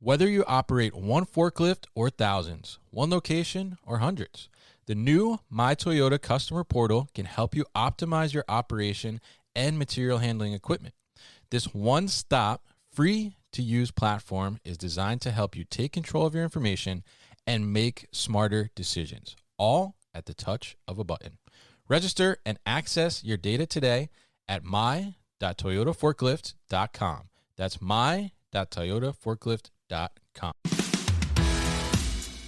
Whether you operate one forklift or thousands, one location or hundreds, the new My Toyota customer portal can help you optimize your operation and material handling equipment. This one-stop, free-to-use platform is designed to help you take control of your information and make smarter decisions, all at the touch of a button. Register and access your data today at my.toyotaforklift.com. That's my.toyotaforklift.com.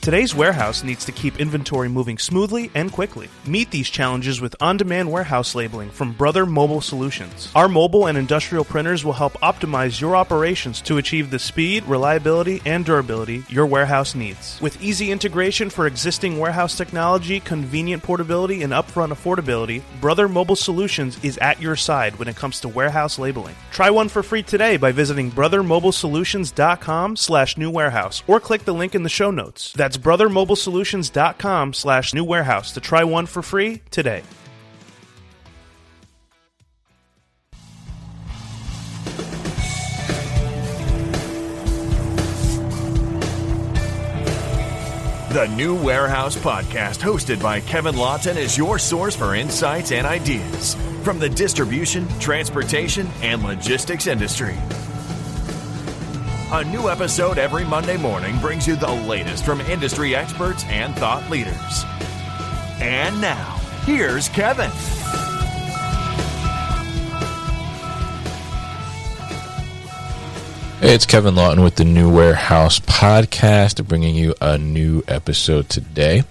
Today's warehouse needs to keep inventory moving smoothly and quickly. Meet these challenges with on-demand warehouse labeling from Brother Mobile Solutions. Our mobile and industrial printers will help optimize your operations to achieve the speed, reliability, and durability your warehouse needs. With easy integration for existing warehouse technology, convenient portability, and upfront affordability, Brother Mobile Solutions is at your side when it comes to warehouse labeling. Try one for free today by visiting brothermobilesolutions.com/new warehouse or click the link in the show notes. That's brothermobilesolutions.com/new warehouse to try one for free today. The New Warehouse Podcast, hosted by Kevin Lawton, is your source for insights and ideas from the distribution, transportation, and logistics industry. A new episode every Monday morning brings you the latest from industry experts and thought leaders. And now, here's Kevin. Hey, it's Kevin Lawton with the New Warehouse Podcast, bringing you a new episode today.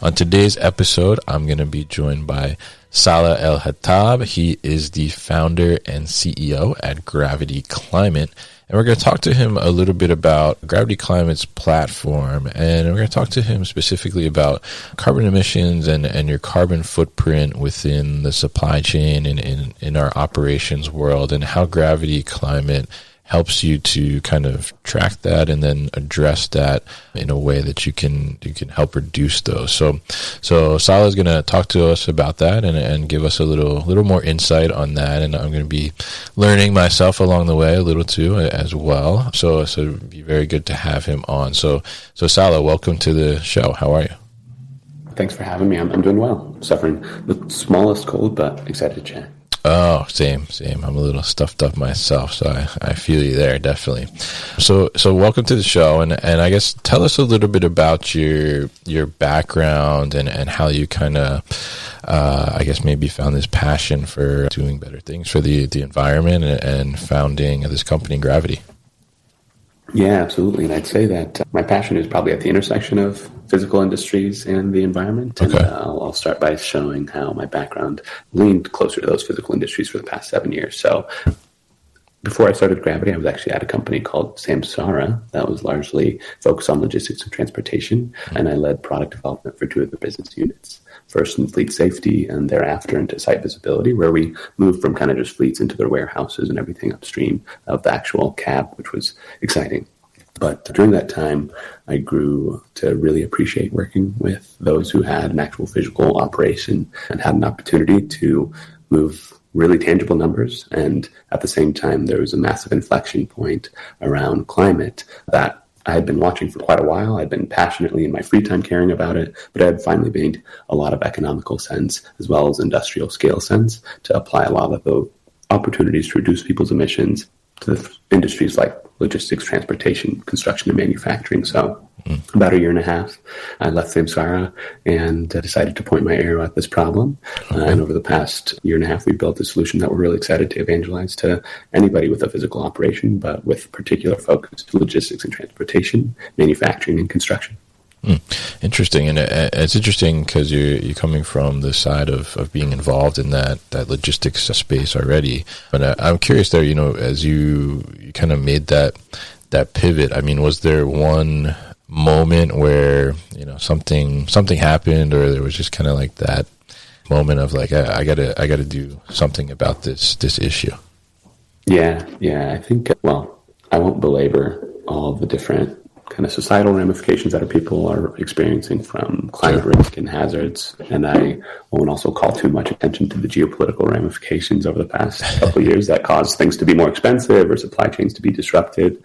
On today's episode, I'm going to be joined by Saleh Elhattab. He is the founder and CEO at Gravity Climate. And we're going to talk to him a little bit about Gravity Climate's platform. And we're going to talk to him specifically about carbon emissions and your carbon footprint within the supply chain and in our operations world, and how Gravity Climate helps you to kind of track that and then address that in a way that you can help reduce those. So Saleh is going to talk to us about that and give us a little more insight on that. And I'm going to be learning myself along the way a little too as well. So it'd be very good to have him on. So Saleh, welcome to the show. How are you? Thanks for having me. I'm doing well. Suffering the smallest cold, but excited to chat. Oh, same. I'm a little stuffed up myself, so I feel you there, definitely. So welcome to the show, and I guess tell us a little bit about your background and how you kind of, I guess maybe found this passion for doing better things for the environment and founding this company, Gravity. Yeah, absolutely. And I'd say that my passion is probably at the intersection of physical industries and the environment. And I'll start by showing how my background leaned closer to those physical industries for the past 7 years. So before I started Gravity, I was actually at a company called Samsara that was largely focused on logistics and transportation. And I led product development for 2 of the business units. First in fleet safety and thereafter into site visibility, where we moved from kind of just fleets into their warehouses and everything upstream of the actual cab, which was exciting. But during that time, I grew to really appreciate working with those who had an actual physical operation and had an opportunity to move really tangible numbers. And at the same time, there was a massive inflection point around climate that I had been watching for quite a while. I'd been passionately in my free time caring about it, but I had finally made a lot of economical sense as well as industrial scale sense to apply a lot of the opportunities to reduce people's emissions to the industries like logistics, transportation, construction, and manufacturing. So about 1.5 years, I left Samsara and decided to point my arrow at this problem. And over the past 1.5 years, we built a solution that we're really excited to evangelize to anybody with a physical operation, but with particular focus to logistics and transportation, manufacturing, and construction. Interesting. And it's interesting because you're coming from the side of being involved in that logistics space already. But I'm curious there, as you kind of made that pivot, I mean, was there one moment where, something happened, or there was just kind of like that moment of like, I gotta do something about this issue? Yeah. I think, I won't belabor all the different kind of societal ramifications that our people are experiencing from climate risk and hazards. And I won't also call too much attention to the geopolitical ramifications over the past couple of years that caused things to be more expensive or supply chains to be disrupted.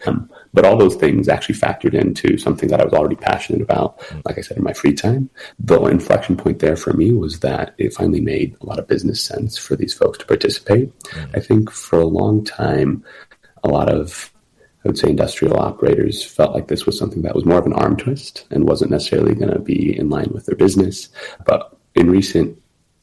But all those things actually factored into something that I was already passionate about, like I said, in my free time. The inflection point there for me was that it finally made a lot of business sense for these folks to participate. I think for a long time, a lot of, I would say, industrial operators felt like this was something that was more of an arm twist and wasn't necessarily going to be in line with their business. But in recent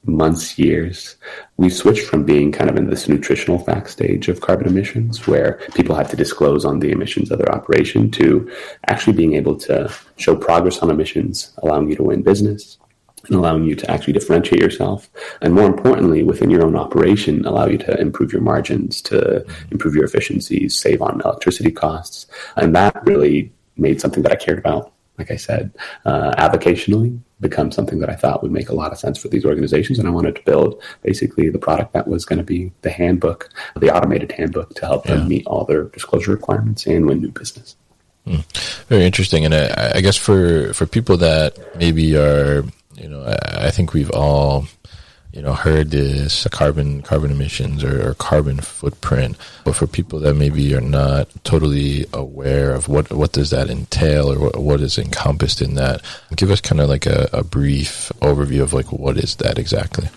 months, years, we've switched from being kind of in this nutritional fact stage of carbon emissions where people have to disclose on the emissions of their operation to actually being able to show progress on emissions, allowing you to win business and allowing you to actually differentiate yourself. And more importantly, within your own operation, allow you to improve your margins, to improve your efficiencies, save on electricity costs. And that really made something that I cared about, like I said, avocationally, become something that I thought would make a lot of sense for these organizations. And I wanted to build basically the product that was going to be the handbook, the automated handbook to help them meet all their disclosure requirements and win new business. Very interesting. And I guess for people that maybe are, I think we've all, heard this carbon emissions or carbon footprint, but for people that maybe are not totally aware of what does that entail or what is encompassed in that, give us kind of like a brief overview of like what is that exactly?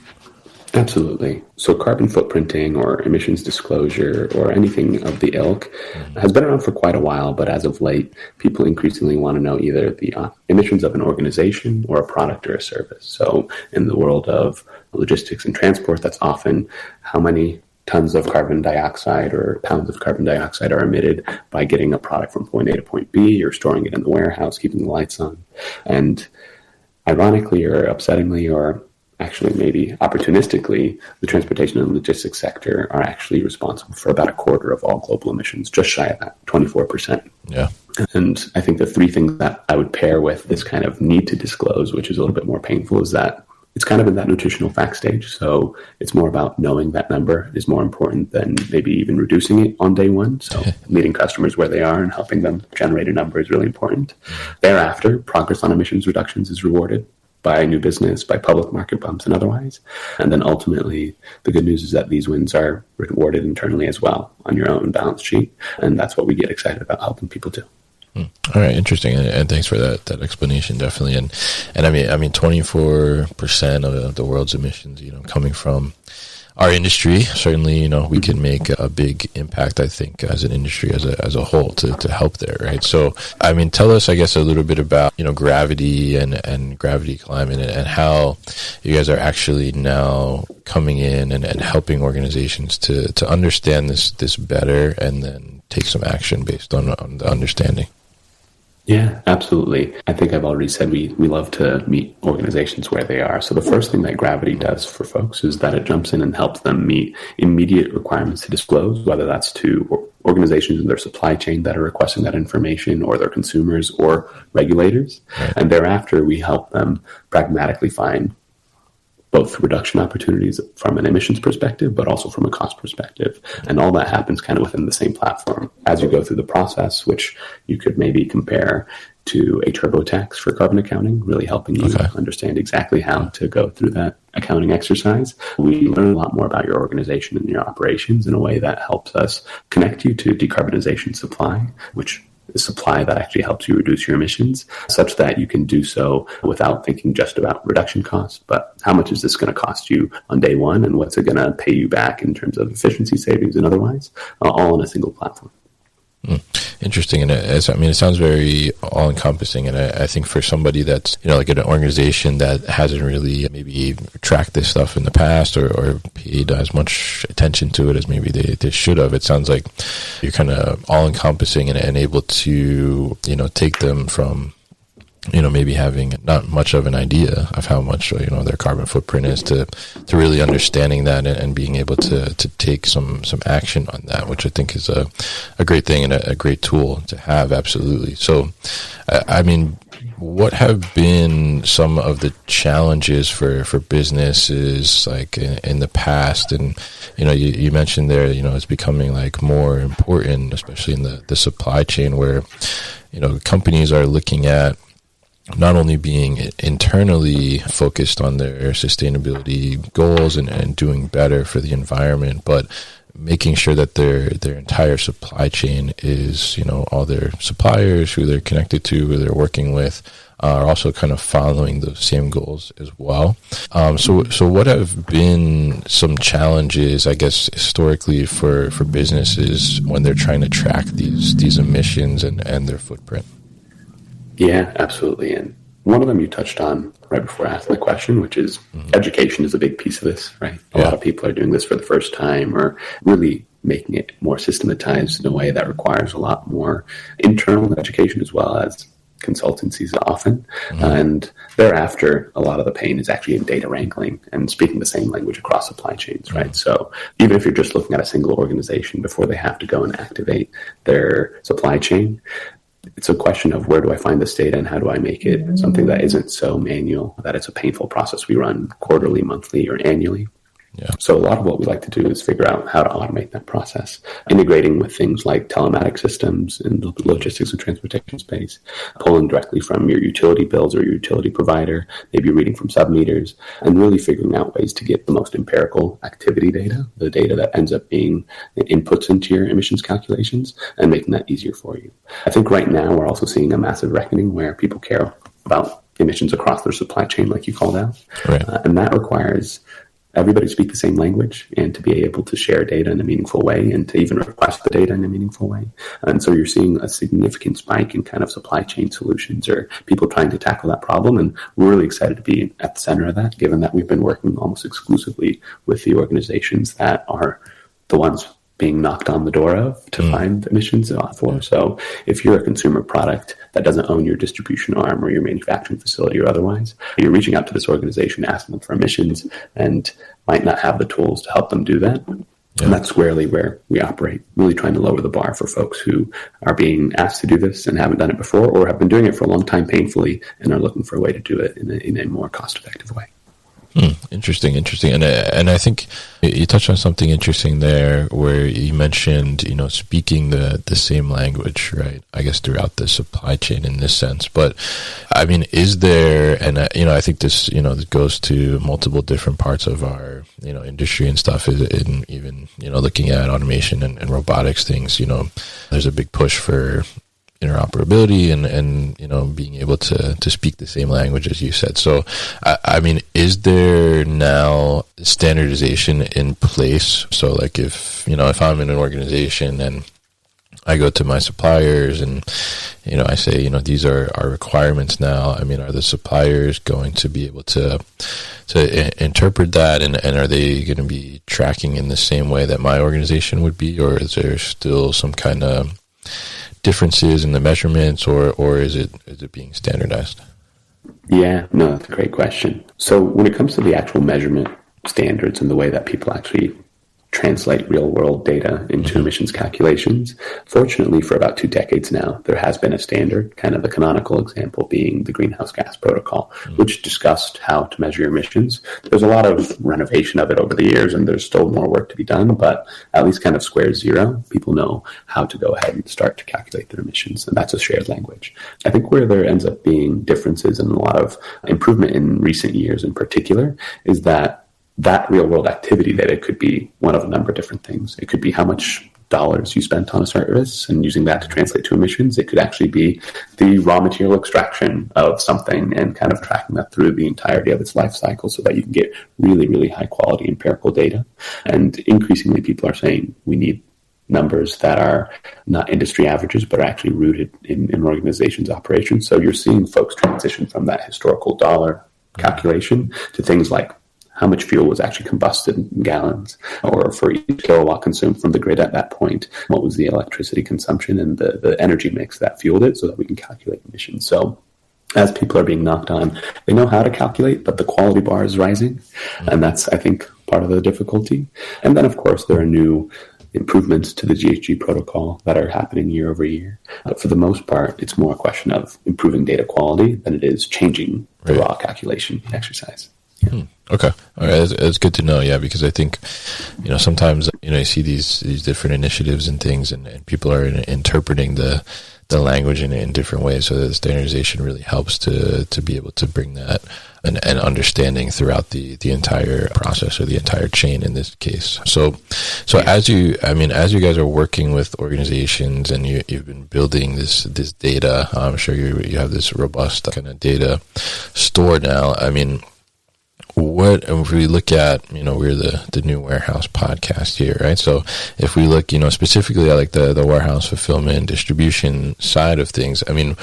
Absolutely. So carbon footprinting or emissions disclosure or anything of the ilk has been around for quite a while, but as of late, people increasingly want to know either the emissions of an organization or a product or a service. So in the world of logistics and transport, that's often how many tons of carbon dioxide or pounds of carbon dioxide are emitted by getting a product from point A to point B or storing it in the warehouse, keeping the lights on. And ironically or upsettingly or actually maybe opportunistically, the transportation and logistics sector are actually responsible for about a quarter of all global emissions, just shy of that, 24%. Yeah. And I think the three things that I would pair with this kind of need to disclose, which is a little bit more painful, is that it's kind of in that nutritional fact stage. So it's more about knowing that number is more important than maybe even reducing it on day one. So meeting customers where they are and helping them generate a number is really important. Thereafter, progress on emissions reductions is rewarded by new business, by public market bumps and otherwise. And then ultimately, the good news is that these wins are rewarded internally as well on your own balance sheet. And that's what we get excited about helping people do. All right, interesting, and thanks for that explanation, definitely. And I mean, 24% of the world's emissions, coming from our industry. Certainly, we can make a big impact, I think, as an industry, as a whole, to help there, right? So, I mean, tell us, I guess, a little bit about, Gravity and Gravity Climate and how you guys are actually now coming in and helping organizations to understand this better and then take some action based on the understanding. Yeah, absolutely. I think I've already said we love to meet organizations where they are. So the first thing that Gravity does for folks is that it jumps in and helps them meet immediate requirements to disclose, whether that's to organizations in their supply chain that are requesting that information or their consumers or regulators. Right. And thereafter, we help them pragmatically find both reduction opportunities from an emissions perspective, but also from a cost perspective. And all that happens kind of within the same platform as you go through the process, which you could maybe compare to a TurboTax for carbon accounting, really helping you understand exactly how to go through that accounting exercise. We learn a lot more about your organization and your operations in a way that helps us connect you to decarbonization supply, which is supply that actually helps you reduce your emissions, such that you can do so without thinking just about reduction costs, but how much is this going to cost you on day one and what's it going to pay you back in terms of efficiency savings and otherwise, all on a single platform. Interesting. And it sounds very all-encompassing. And I think for somebody that's, like an organization that hasn't really maybe tracked this stuff in the past or paid as much attention to it as maybe they should have, it sounds like you're kind of all-encompassing and able to, take them from, maybe having not much of an idea of how much, their carbon footprint is to really understanding that and being able to take some action on that, which I think is a great thing and a great tool to have. Absolutely. So, what have been some of the challenges for businesses like in the past? And, you mentioned there, it's becoming like more important, especially in the supply chain where, companies are looking at not only being internally focused on their sustainability goals and doing better for the environment, but making sure that their entire supply chain is, all their suppliers, who they're connected to, who they're working with, are also kind of following those same goals as well. So what have been some challenges, I guess, historically for businesses when they're trying to track these emissions and their footprint? Yeah, absolutely. And one of them you touched on right before asking the question, which is education is a big piece of this, right? A lot of people are doing this for the first time, or really making it more systematized in a way that requires a lot more internal education as well as consultancies often. And thereafter, a lot of the pain is actually in data wrangling and speaking the same language across supply chains, right? So even if you're just looking at a single organization before they have to go and activate their supply chain, it's a question of where do I find this data and how do I make it something that isn't so manual that it's a painful process we run quarterly, monthly, or annually. Yeah. So a lot of what we like to do is figure out how to automate that process, integrating with things like telematic systems in the logistics and transportation space, pulling directly from your utility bills or your utility provider, maybe reading from submeters, and really figuring out ways to get the most empirical activity data, the data that ends up being inputs into your emissions calculations, and making that easier for you. I think right now we're also seeing a massive reckoning where people care about emissions across their supply chain, like you called out. Right. And that requires everybody speak the same language and to be able to share data in a meaningful way and to even request the data in a meaningful way. And so you're seeing a significant spike in kind of supply chain solutions or people trying to tackle that problem. And we're really excited to be at the center of that, given that we've been working almost exclusively with the organizations that are the ones being knocked on the door of to find emissions for. So if you're a consumer product that doesn't own your distribution arm or your manufacturing facility or otherwise, you're reaching out to this organization, asking them for emissions, and might not have the tools to help them do that. Yeah. And that's squarely where we operate, really trying to lower the bar for folks who are being asked to do this and haven't done it before, or have been doing it for a long time painfully and are looking for a way to do it in a more cost-effective way. Interesting. And I think you touched on something interesting there where you mentioned, speaking the same language, right? I guess throughout the supply chain in this sense. But I mean, is there, and I think this, this goes to multiple different parts of our, industry and stuff, in even, looking at automation and robotics things, there's a big push for interoperability and being able to speak the same language as you said. So I mean, is there now standardization in place? So like if I'm in an organization and I go to my suppliers and I say these are our requirements now, I mean, are the suppliers going to be able to interpret that, and are they going to be tracking in the same way that my organization would be, or is there still some kind of differences in the measurements, or is it being standardized? Yeah, no, that's a great question. So when it comes to the actual measurement standards and the way that people actually translate real world data into emissions calculations, fortunately for about 2 decades now, there has been a standard, kind of the canonical example being the Greenhouse Gas Protocol, which discussed how to measure emissions. There's a lot of renovation of it over the years, and there's still more work to be done, but at least kind of square zero, people know how to go ahead and start to calculate their emissions, and that's a shared language. I think where there ends up being differences and a lot of improvement in recent years in particular is that real world activity data could be one of a number of different things. It could be how much dollars you spent on a service and using that to translate to emissions. It could actually be the raw material extraction of something and kind of tracking that through the entirety of its life cycle so that you can get really, really high quality empirical data. And increasingly people are saying we need numbers that are not industry averages, but are actually rooted in an organization's operations. So you're seeing folks transition from that historical dollar calculation to things like how much fuel was actually combusted in gallons, or for each kilowatt consumed from the grid at that point, what was the electricity consumption and the energy mix that fueled it, so that we can calculate emissions. So as people are being knocked on, they know how to calculate, but the quality bar is rising. And that's, I think, part of the difficulty. And then, of course, there are new improvements to the GHG protocol that are happening year over year. But for the most part, it's more a question of improving data quality than it is changing the raw calculation exercise. Yeah. Okay. All right. It's good to know. Yeah. Because I think, sometimes, you see these different initiatives and things and people are interpreting the the language in different ways, so that the standardization really helps to be able to bring that and understanding throughout the entire process, or the entire chain in this case. So as you guys are working with organizations and you've been building this data, I'm sure you have this robust kind of data store now. I mean, what if we look at, we're the New Warehouse podcast here, right? So if we look, specifically at like the warehouse fulfillment distribution side of things, I mean,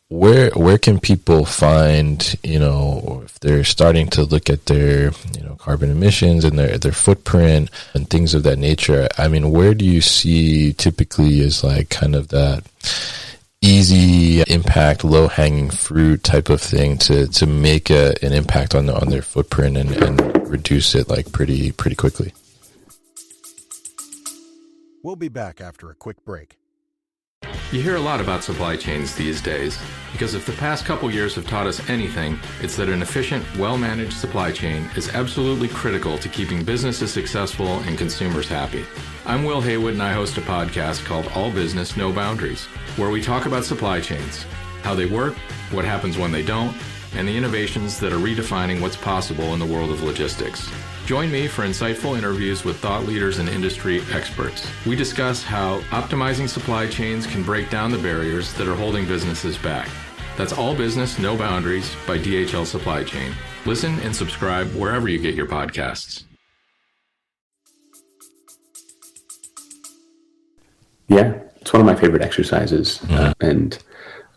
where can people find, or if they're starting to look at their, carbon emissions and their footprint and things of that nature, I mean, where do you see typically is like kind of that easy impact, low hanging fruit type of thing to make an impact on their footprint and reduce it like pretty quickly? We'll be back after a quick break. You hear a lot about supply chains these days, because if the past couple years have taught us anything, it's that an efficient, well-managed supply chain is absolutely critical to keeping businesses successful and consumers happy. I'm Will Haywood, and I host a podcast called All Business, No Boundaries, where we talk about supply chains, how they work, what happens when they don't, and the innovations that are redefining what's possible in the world of logistics. Join me for insightful interviews with thought leaders and industry experts. We discuss how optimizing supply chains can break down the barriers that are holding businesses back. That's All Business, No Boundaries by DHL Supply Chain. Listen and subscribe wherever you get your podcasts. Yeah, it's one of my favorite exercises. And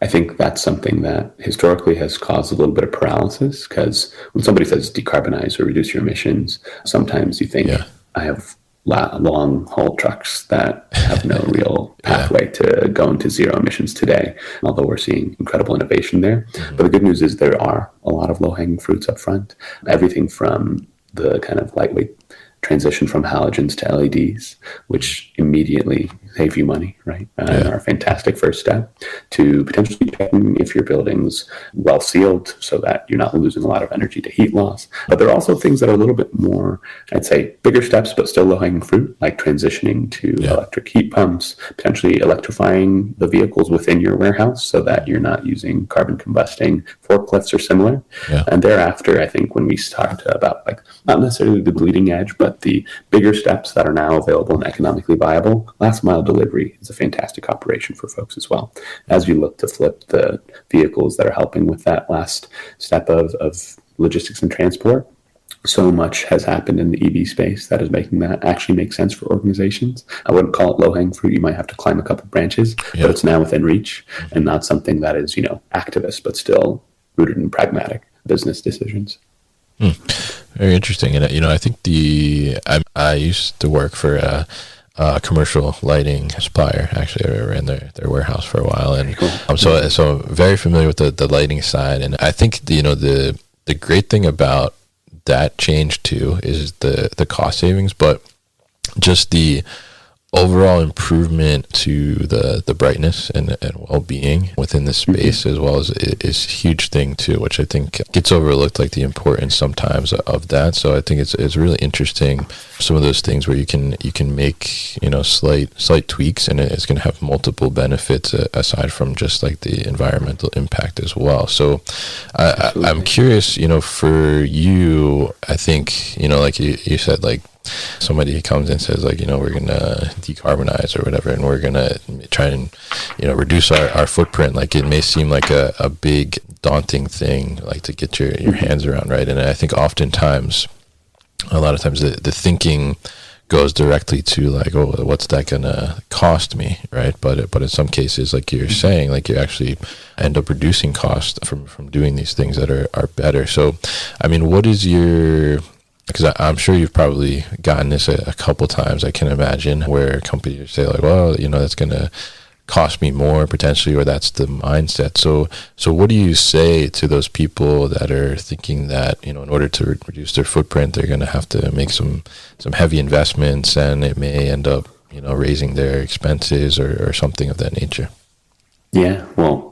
I think that's something that historically has caused a little bit of paralysis, because when somebody says decarbonize or reduce your emissions, sometimes you think, I have long haul trucks that have no real pathway to go into zero emissions today, although we're seeing incredible innovation there. But the good news is there are a lot of low-hanging fruits up front. Everything from the kind of lightweight transition from halogens to LEDs, which immediately save you money, right? And are a fantastic first step, to potentially checking if your building's well sealed so that you're not losing a lot of energy to heat loss. But there are also things that are a little bit more, I'd say, bigger steps, but still low-hanging fruit, like transitioning to electric heat pumps, potentially electrifying the vehicles within your warehouse so that you're not using carbon combusting forklifts or similar. And thereafter, I think when we talked about, like, not necessarily the bleeding edge, but the bigger steps that are now available and economically viable, last mile delivery is a fantastic operation for folks as well. As you look to flip the vehicles that are helping with that last step of logistics and transport, so much has happened in the EV space that is making that actually make sense for organizations. I wouldn't call it low-hanging fruit. You might have to climb a couple branches, but it's now within reach, and not something that is, activist, but still rooted in pragmatic business decisions. Very interesting. And, I think I used to work for a commercial lighting supplier. Actually, I ran their warehouse for a while. And so very familiar with the lighting side. And I think, the great thing about that change too is the cost savings, but just the overall improvement to the brightness and well-being within the space as well is a huge thing too, which I think gets overlooked, like the importance sometimes of that. So I think it's really interesting, some of those things where you can make slight tweaks, and it's going to have multiple benefits aside from just like the environmental impact as well. So I'm curious, for you, I think, like you said, like somebody comes and says, like, we're going to decarbonize or whatever, and we're going to try and, reduce our footprint. Like, it may seem like a big daunting thing, like, to get your hands around, right? And I think oftentimes, a lot of times the thinking goes directly to like, oh, what's that going to cost me, right? But in some cases, like you're saying, like, you actually end up reducing cost from doing these things that are better. So, I mean, what is your... Because I'm sure you've probably gotten this a couple times, I can imagine, where companies say like, well, that's going to cost me more potentially, or that's the mindset. So what do you say to those people that are thinking that, in order to reduce their footprint, they're going to have to make some heavy investments, and it may end up, raising their expenses or something of that nature? Yeah, well,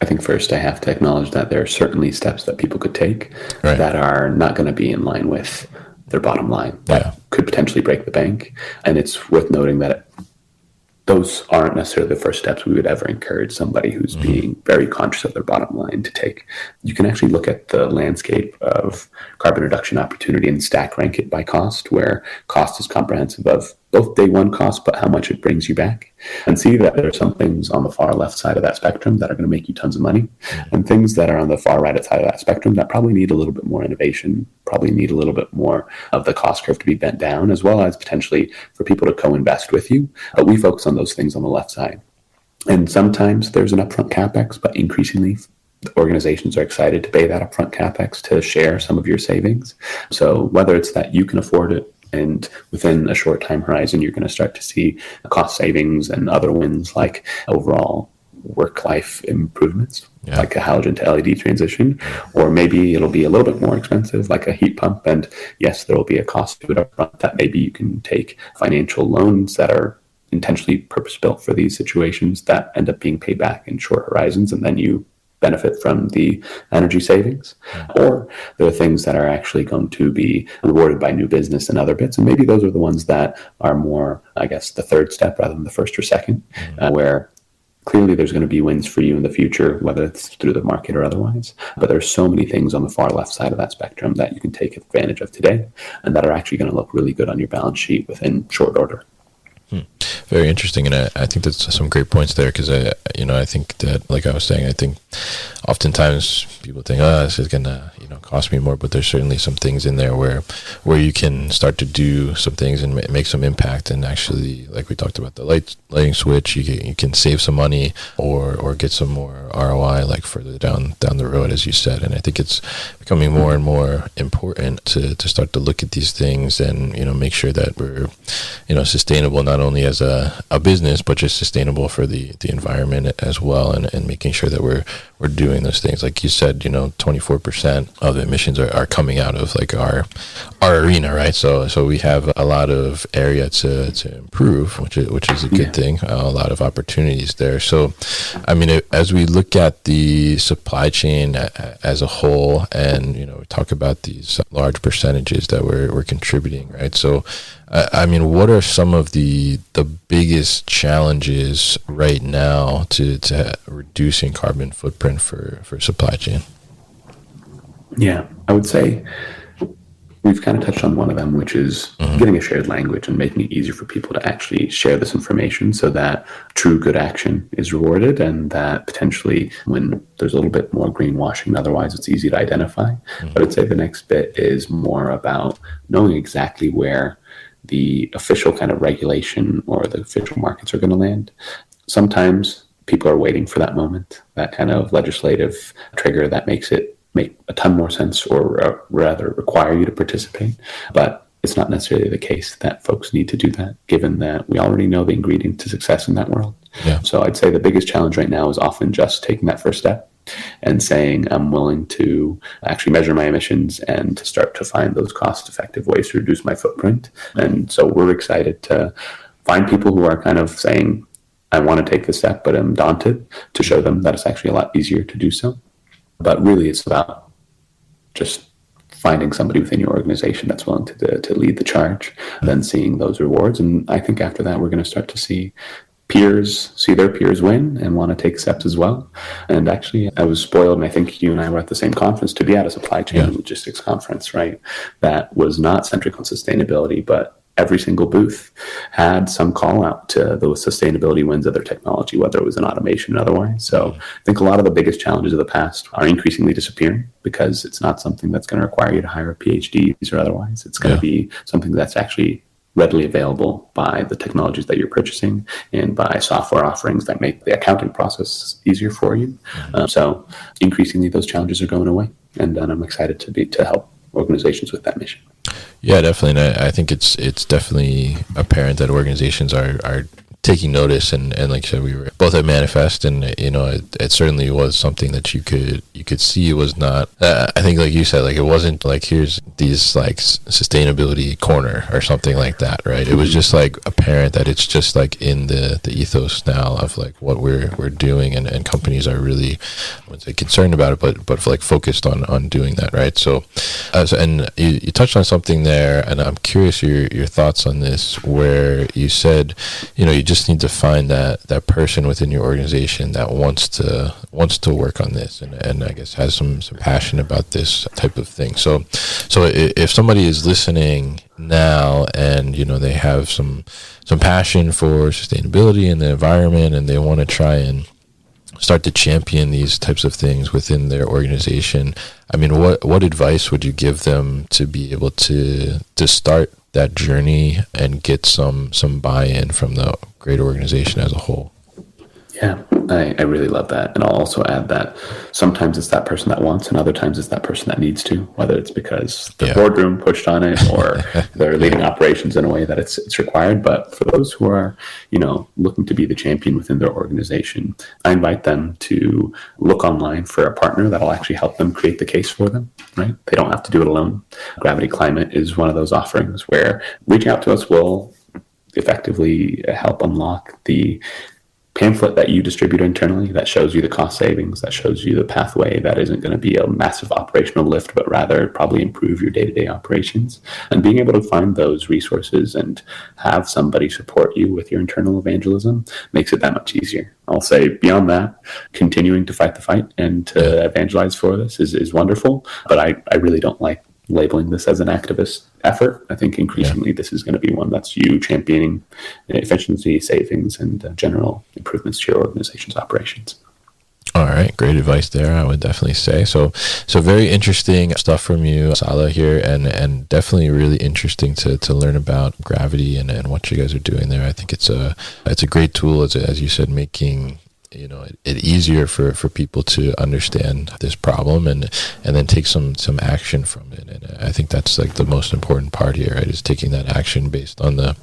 I think first I have to acknowledge that there are certainly steps that people could take that are not going to be in line with their bottom line, that could potentially break the bank. And it's worth noting that those aren't necessarily the first steps we would ever encourage somebody who's being very conscious of their bottom line to take. You can actually look at the landscape of carbon reduction opportunity and stack rank it by cost, where cost is comprehensive of both day one cost, but how much it brings you back, and see that there are some things on the far left side of that spectrum that are going to make you tons of money, and things that are on the far right side of that spectrum that probably need a little bit more innovation, probably need a little bit more of the cost curve to be bent down, as well as potentially for people to co-invest with you. But we focus on those things on the left side. And sometimes there's an upfront capex, but increasingly organizations are excited to pay that upfront capex to share some of your savings. So whether it's that you can afford it, and within a short time horizon, you're going to start to see cost savings and other wins like overall work-life improvements, like a halogen to LED transition, or maybe it'll be a little bit more expensive, like a heat pump. And yes, there will be a cost to it up front that maybe you can take financial loans that are intentionally purpose-built for these situations that end up being paid back in short horizons, and then you benefit from the energy savings. Or there are things that are actually going to be rewarded by new business and other bits, and maybe those are the ones that are more, I guess, the third step rather than the first or second, where clearly there's going to be wins for you in the future, whether it's through the market or otherwise. But there's so many things on the far left side of that spectrum that you can take advantage of today, and that are actually going to look really good on your balance sheet within short order. Very interesting, and I think that's some great points there, because I think that, like I was saying, I think oftentimes people think, this is gonna cost me more, but there's certainly some things in there where you can start to do some things and make some impact, and actually, like we talked about the lighting switch, you can save some money or get some more ROI like further down the road, as you said. And I think it's becoming more and more important to start to look at these things and make sure that we're sustainable, not only as a business, but just sustainable for the environment as well, and making sure that we're doing those things. Like you said, 24% of emissions are coming out of like our arena, right? So we have a lot of area to improve, which is a good thing. A lot of opportunities there. So, I mean, as we look at the supply chain as a whole, and we talk about these large percentages that we're contributing, right? So, I mean, what are some of the biggest challenges right now to reducing carbon footprint for supply chain? Yeah, I would say we've kind of touched on one of them, which is getting a shared language and making it easier for people to actually share this information, so that true good action is rewarded, and that potentially when there's a little bit more greenwashing, otherwise it's easy to identify. But I'd say the next bit is more about knowing exactly where the official kind of regulation or the official markets are going to land. Sometimes people are waiting for that moment, that kind of legislative trigger that makes it make a ton more sense, or rather require you to participate. But it's not necessarily the case that folks need to do that, given that we already know the ingredient to success in that world. Yeah. So I'd say the biggest challenge right now is often just taking that first step and saying, I'm willing to actually measure my emissions and to start to find those cost-effective ways to reduce my footprint. And so we're excited to find people who are kind of saying, I want to take this step, but I'm daunted, to show them that it's actually a lot easier to do so. But really, it's about just finding somebody within your organization that's willing to lead the charge, then seeing those rewards. And I think after that, we're going to start to see peers see their peers win and want to take steps as well. And actually, I was spoiled, and I think you and I were at the same conference, to be at a supply chain and logistics conference, right? That was not centric on sustainability, but every single booth had some call out to those sustainability wins of their technology, whether it was in automation or otherwise. So I think a lot of the biggest challenges of the past are increasingly disappearing, because it's not something that's going to require you to hire PhDs or otherwise. It's going to be something that's actually readily available by the technologies that you're purchasing and by software offerings that make the accounting process easier for you. So increasingly those challenges are going away, and I'm excited to help organizations with that mission. Yeah, definitely. And I think it's definitely apparent that organizations are taking notice, and like I said, we were both at Manifest, and it certainly was something that you could see. It was not I think, like you said, like it wasn't like, here's these like sustainability corner or something like that, right? It was just like apparent that it's just like in the ethos now of like what we're doing, and companies are really, I wouldn't say concerned about it, but like focused on doing that, right? So and you touched on something there, and I'm curious your thoughts on this, where you said, you just need to find that person within your organization that wants to work on this, and I guess has some passion about this type of thing. So if somebody is listening now and they have some passion for sustainability and the environment, and they want to try and start to champion these types of things within their organization, I mean, what advice would you give them to be able to start that journey and get some buy-in from the great organization as a whole? Yeah, I really love that. And I'll also add that sometimes it's that person that wants, and other times it's that person that needs to, whether it's because the boardroom pushed on it or they're leading operations in a way that it's required. But for those who are, looking to be the champion within their organization, I invite them to look online for a partner that'll actually help them create the case for them, right? They don't have to do it alone. Gravity Climate is one of those offerings where reaching out to us will effectively help unlock the pamphlet that you distribute internally that shows you the cost savings, that shows you the pathway that isn't going to be a massive operational lift, but rather probably improve your day-to-day operations. And being able to find those resources and have somebody support you with your internal evangelism makes it that much easier. I'll say beyond that, continuing to fight the fight and to evangelize for this is wonderful, but I really don't like labeling this as an activist effort. I think increasingly this is going to be one that's you championing efficiency, savings, and general improvements to your organization's operations. All right, great advice there, I would definitely say. So very interesting stuff from you, Saleh, here, and definitely really interesting to learn about Gravity and what you guys are doing there. I think it's a great tool, as you said, making it easier for people to understand this problem and then take some action from it. And I think that's like the most important part here, right? Is taking that action based on the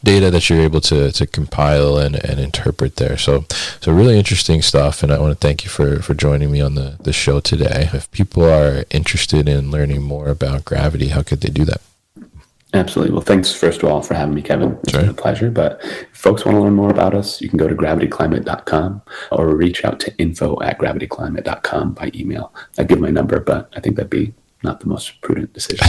data that you're able to compile and interpret there. So really interesting stuff. And I want to thank you for joining me on the show today. If people are interested in learning more about Gravity, how could they do that? Absolutely. Well, thanks, first of all, for having me, Kevin. It's been a pleasure. But if folks want to learn more about us, you can go to gravityclimate.com or reach out to info@gravityclimate.com by email. I'd give my number, but I think that'd be not the most prudent decision.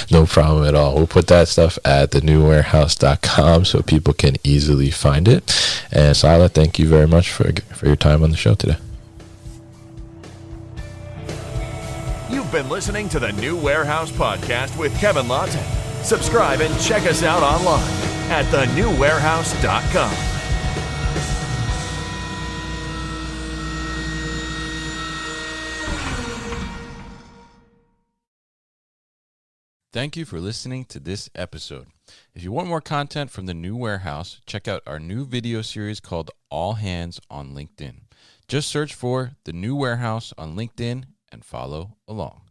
No problem at all. We'll put that stuff at thenewwarehouse.com so people can easily find it. And Saleh, thank you very much for your time on the show today. You've been listening to the New Warehouse Podcast with Kevin Lawton. Subscribe and check us out online at thenewwarehouse.com. Thank you for listening to this episode. If you want more content from the New Warehouse, check out our new video series called All Hands on LinkedIn. Just search for the New Warehouse on LinkedIn and follow along.